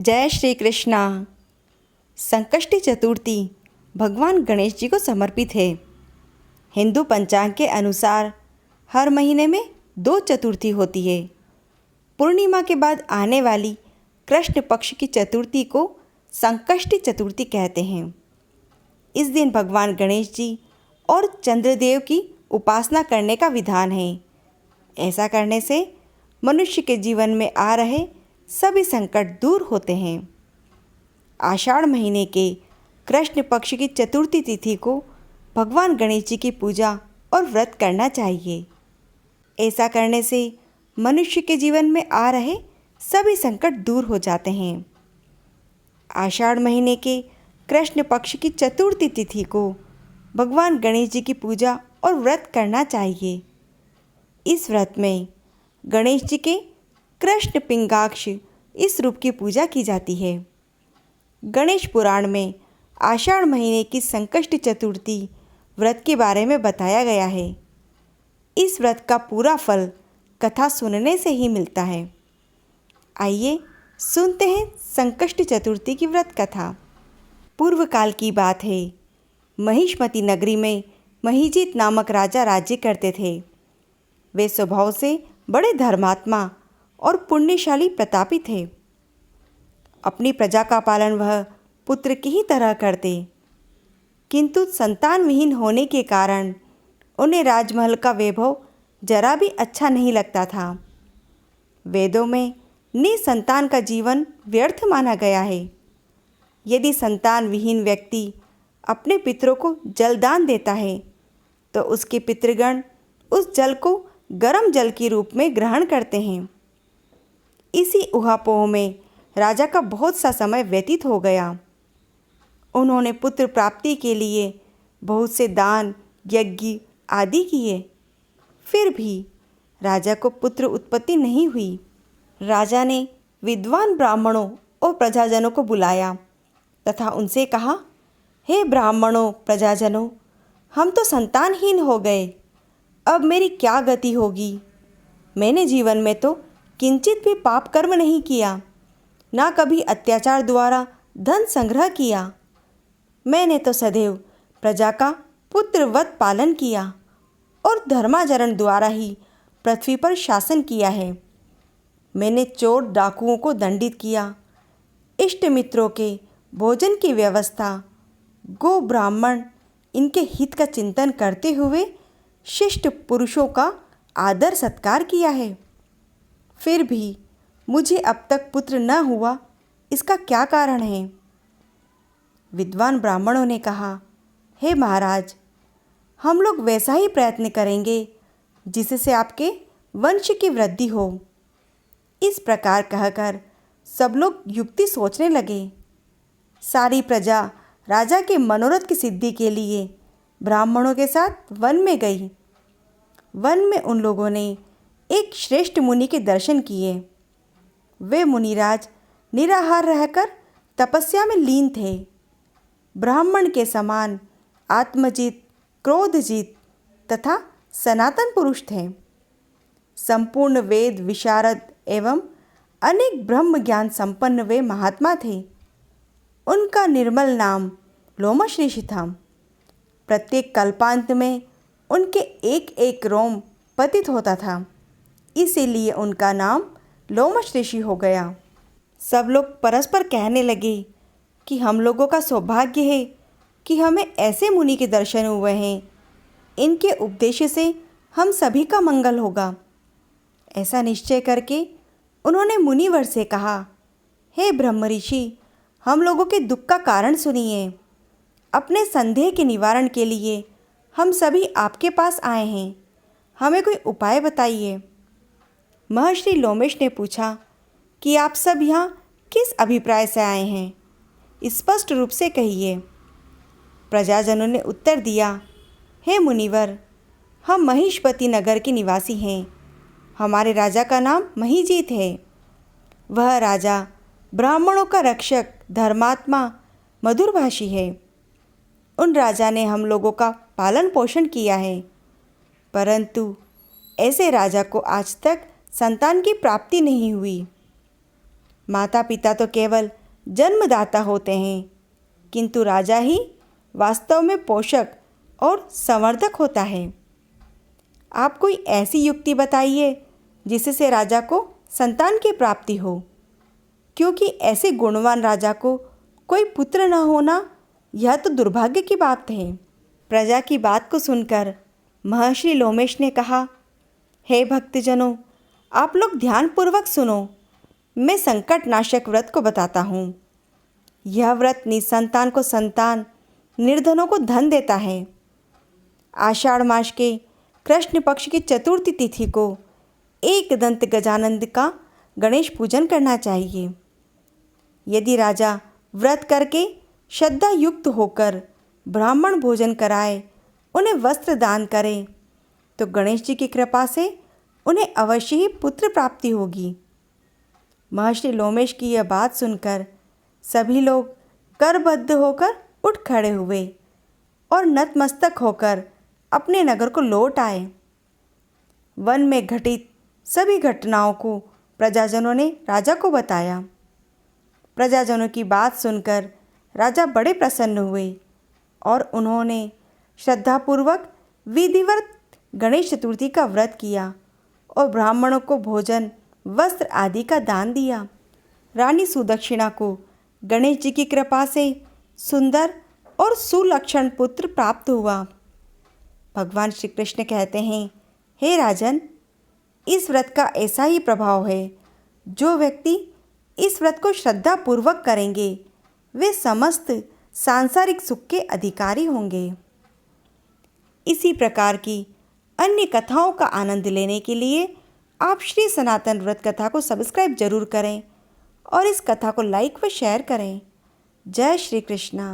जय श्री कृष्णा। संकष्टी चतुर्थी भगवान गणेश जी को समर्पित है। हिंदू पंचांग के अनुसार हर महीने में 2 चतुर्थी होती है। पूर्णिमा के बाद आने वाली कृष्ण पक्ष की चतुर्थी को संकष्टी चतुर्थी कहते हैं। इस दिन भगवान गणेश जी और चंद्रदेव की उपासना करने का विधान है। ऐसा करने से मनुष्य के जीवन में आ रहे सभी संकट दूर होते हैं। आषाढ़ महीने के कृष्ण पक्ष की चतुर्थी तिथि को भगवान गणेश जी की पूजा और व्रत करना चाहिए। ऐसा करने से मनुष्य के जीवन में आ रहे सभी संकट दूर हो जाते हैं। आषाढ़ महीने के कृष्ण पक्ष की चतुर्थी तिथि को भगवान गणेश जी की पूजा और व्रत करना चाहिए। इस व्रत में गणेश जी के कृष्ण पिंगाक्ष इस रूप की पूजा की जाती है। गणेश पुराण में आषाढ़ महीने की संकष्टी चतुर्थी व्रत के बारे में बताया गया है। इस व्रत का पूरा फल कथा सुनने से ही मिलता है। आइए सुनते हैं संकष्टी चतुर्थी की व्रत कथा। पूर्व काल की बात है। महिष्मती नगरी में महीजीत नामक राजा राज्य करते थे। वे स्वभाव से बड़े धर्मात्मा और पुण्यशाली प्रतापी थे। अपनी प्रजा का पालन वह पुत्र की ही तरह करते, किंतु संतान विहीन होने के कारण उन्हें राजमहल का वैभव जरा भी अच्छा नहीं लगता था। वेदों में निसंतान का जीवन व्यर्थ माना गया है। यदि संतान विहीन व्यक्ति अपने पितरों को जलदान देता है तो उसके पितृगण उस जल को गर्म जल के रूप में ग्रहण करते हैं। इसी ऊहापोह में राजा का बहुत सा समय व्यतीत हो गया। उन्होंने पुत्र प्राप्ति के लिए बहुत से दान यज्ञ आदि किए, फिर भी राजा को पुत्र उत्पत्ति नहीं हुई। राजा ने विद्वान ब्राह्मणों और प्रजाजनों को बुलाया तथा उनसे कहा, हे ब्राह्मणों प्रजाजनों, हम तो संतानहीन हो गए। अब मेरी क्या गति होगी? मैंने जीवन में तो किंचित भी पाप कर्म नहीं किया, ना कभी अत्याचार द्वारा धन संग्रह किया। मैंने तो सदैव प्रजा का पुत्रवत पालन किया और धर्माचरण द्वारा ही पृथ्वी पर शासन किया है। मैंने चोर डाकुओं को दंडित किया, इष्ट मित्रों के भोजन की व्यवस्था, गो ब्राह्मण इनके हित का चिंतन करते हुए शिष्ट पुरुषों का आदर सत्कार किया है। फिर भी मुझे अब तक पुत्र न हुआ, इसका क्या कारण है? विद्वान ब्राह्मणों ने कहा, हे महाराज, हम लोग वैसा ही प्रयत्न करेंगे जिससे आपके वंश की वृद्धि हो। इस प्रकार कहकर सब लोग युक्ति सोचने लगे। सारी प्रजा राजा के मनोरथ की सिद्धि के लिए ब्राह्मणों के साथ वन में गई। वन में उन लोगों ने एक श्रेष्ठ मुनि के दर्शन किए। वे मुनिराज निराहार रहकर तपस्या में लीन थे। ब्राह्मण के समान आत्मजित, क्रोधजित तथा सनातन पुरुष थे। संपूर्ण वेद विशारद एवं अनेक ब्रह्म ज्ञान संपन्न वे महात्मा थे। उनका निर्मल नाम लोमश ऋषि था। प्रत्येक कल्पांत में उनके एक एक रोम पतित होता था, इसीलिए उनका नाम लोमश ऋषि हो गया। सब लोग परस्पर कहने लगे कि हम लोगों का सौभाग्य है कि हमें ऐसे मुनि के दर्शन हुए हैं। इनके उपदेश से हम सभी का मंगल होगा। ऐसा निश्चय करके उन्होंने मुनिवर से कहा, हे ब्रह्म ऋषि, हम लोगों के दुख का कारण सुनिए। अपने संदेह के निवारण के लिए हम सभी आपके पास आए हैं। हमें कोई उपाय बताइए। महर्षि लोमेश ने पूछा कि आप सब यहाँ किस अभिप्राय से आए हैं? स्पष्ट रूप से कहिए। प्रजाजनों ने उत्तर दिया, हे मुनिवर, हम महिष्मती नगर के निवासी हैं। हमारे राजा का नाम महीजीत है। वह राजा ब्राह्मणों का रक्षक, धर्मात्मा, मधुरभाषी है। उन राजा ने हम लोगों का पालन पोषण किया है, परंतु ऐसे राजा को आज तक संतान की प्राप्ति नहीं हुई। माता पिता तो केवल जन्मदाता होते हैं, किंतु राजा ही वास्तव में पोषक और संवर्धक होता है। आप कोई ऐसी युक्ति बताइए जिससे राजा को संतान की प्राप्ति हो, क्योंकि ऐसे गुणवान राजा को कोई पुत्र न होना यह तो दुर्भाग्य की बात है। प्रजा की बात को सुनकर महर्षि लोमेश ने कहा, हे भक्तजनों, आप लोग ध्यानपूर्वक सुनो। मैं संकट नाशक व्रत को बताता हूँ। यह व्रत निसंतान को संतान, निर्धनों को धन देता है। आषाढ़ मास के कृष्ण पक्ष की चतुर्थी तिथि को एक दंत गजानंद का गणेश पूजन करना चाहिए। यदि राजा व्रत करके श्रद्धा युक्त होकर ब्राह्मण भोजन कराए, उन्हें वस्त्र दान करे, तो गणेश जी की कृपा से उन्हें अवश्य ही पुत्र प्राप्ति होगी। महर्षि लोमेश की यह बात सुनकर सभी लोग करबद्ध होकर उठ खड़े हुए और नतमस्तक होकर अपने नगर को लौट आए। वन में घटित सभी घटनाओं को प्रजाजनों ने राजा को बताया। प्रजाजनों की बात सुनकर राजा बड़े प्रसन्न हुए और उन्होंने श्रद्धापूर्वक विधिवत गणेश चतुर्थी का व्रत किया और ब्राह्मणों को भोजन, वस्त्र आदि का दान दिया। रानी सुदक्षिणा को गणेश जी की कृपा से सुंदर और सुलक्षण पुत्र प्राप्त हुआ। भगवान श्री कृष्ण कहते हैं, हे राजन, इस व्रत का ऐसा ही प्रभाव है। जो व्यक्ति इस व्रत को श्रद्धापूर्वक करेंगे, वे समस्त सांसारिक सुख के अधिकारी होंगे। इसी प्रकार की अन्य कथाओं का आनंद लेने के लिए आप श्री सनातन व्रत कथा को सब्सक्राइब जरूर करें और इस कथा को लाइक व शेयर करें। जय श्री कृष्णा।